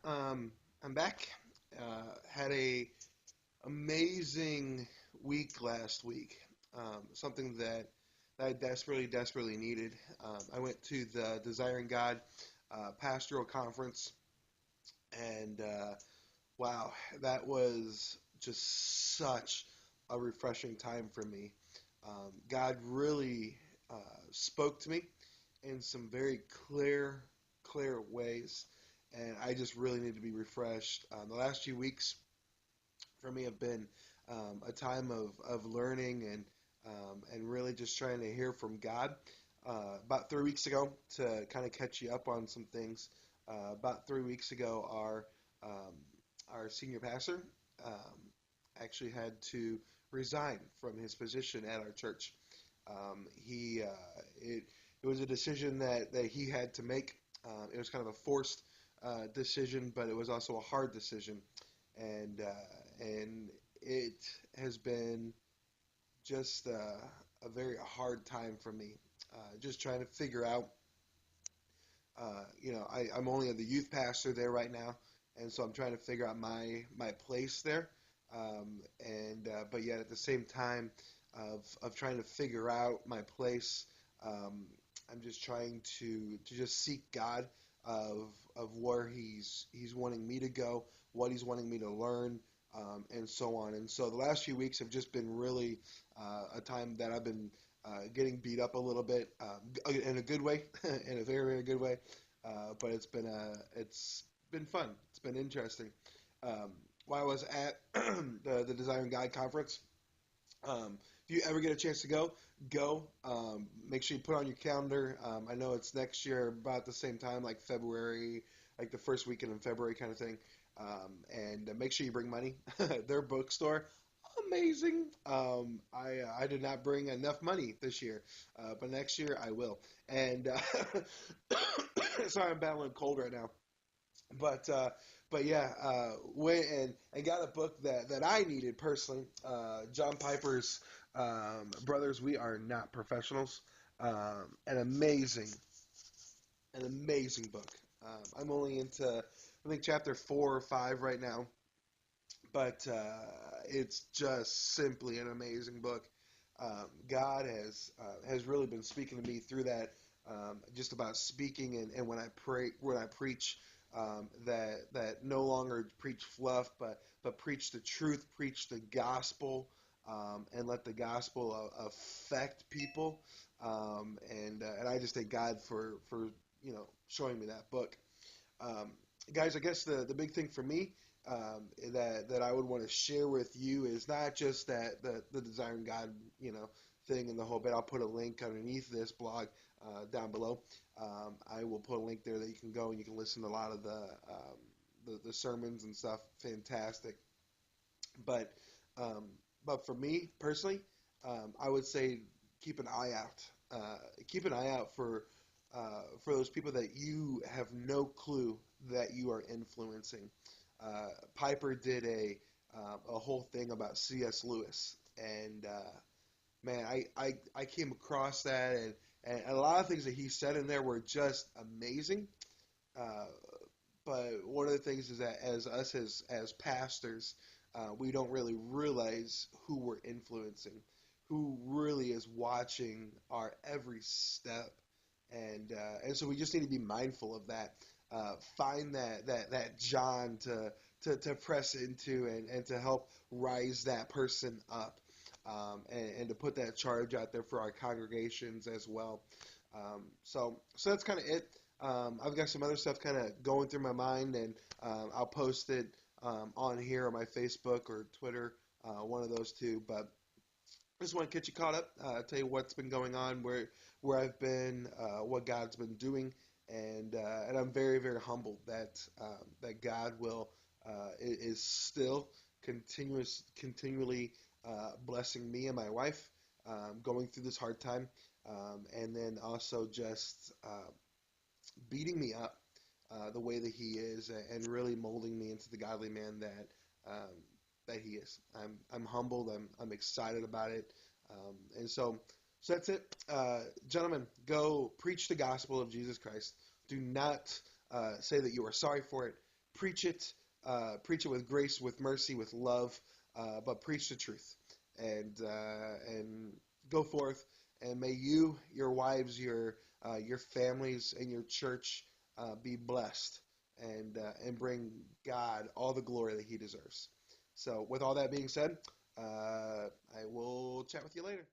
I'm back. Had a amazing week last week. Something that I desperately needed. I went to the Desiring God pastoral conference, and wow, that was just such a refreshing time for me. God really spoke to me in some very clear ways, and I just really need to be refreshed. The last few weeks for me have been a time of learning and really just trying to hear from God. About 3 weeks ago, to kind of catch you up on some things, about 3 weeks ago, um, our senior pastor um, actually had to resign from his position at our church. It was a decision that he had to make. It was kind of a forced decision, but it was also a hard decision, and it has been just a very hard time for me. Just trying to figure out. I'm only the youth pastor there right now, and so I'm trying to figure out my place there. But yet at the same time of trying to figure out my place, I'm just trying to just seek God of where He's wanting me to go, what He's wanting me to learn, and so on. And so the last few weeks have just been really a time that I've been getting beat up a little bit, in a good way, in a very good way. But it's been fun. It's been interesting. Um, while I was at the Desiring God conference, if you ever get a chance to go. Make sure you put on your calendar. I know it's next year about the same time, like February, like the first weekend in February kind of thing. And make sure you bring money. Their bookstore, amazing. I did not bring enough money this year, but next year I will. And sorry, I'm battling a cold right now. But uh, but yeah, went and got a book that I needed personally. John Piper's Brothers, We Are Not Professionals. An amazing book. I'm only into I think chapter 4 or 5 right now, but it's just simply an amazing book. God has really been speaking to me through that, just about speaking and when I preach, that no longer preach fluff, but preach the truth, preach the gospel, and let the gospel affect people. And I just thank God for showing me that book. Um, Guys, I guess the big thing for me, that I would want to share with you is not just that the Desiring God thing and the whole bit. I'll put a link underneath this blog, down below. I will put a link there that you can go and you can listen to a lot of the sermons and stuff. Fantastic. But um, but for me personally, I would say keep an eye out. Keep an eye out for those people that you have no clue that you are influencing. Piper did a whole thing about C.S. Lewis, and man, I came across that, and a lot of things that he said in there were just amazing. Uh, but one of the things is that as us as pastors, we don't really realize who we're influencing, who really is watching our every step, and so we just need to be mindful of that. Find that John to press into and to help rise that person up, and to put that charge out there for our congregations as well. So that's kind of it. I've got some other stuff kind of going through my mind, and I'll post it on here on my Facebook or Twitter, one of those two. But I just want to get you caught up, tell you what's been going on, where I've been, what God's been doing, and I'm very humbled that God is still continually blessing me and my wife, going through this hard time, and then also just beating me up the way that He is, and really molding me into the godly man um, that He is. I'm humbled. I'm excited about it, and so that's it, gentlemen. Go preach the gospel of Jesus Christ. Do not say that you are sorry for it. preach it, preach it with grace, with mercy, with love, but preach the truth, and go forth, and may you, your wives, your families, and your church be blessed, and bring God all the glory that He deserves. So, with all that being said, I will chat with you later.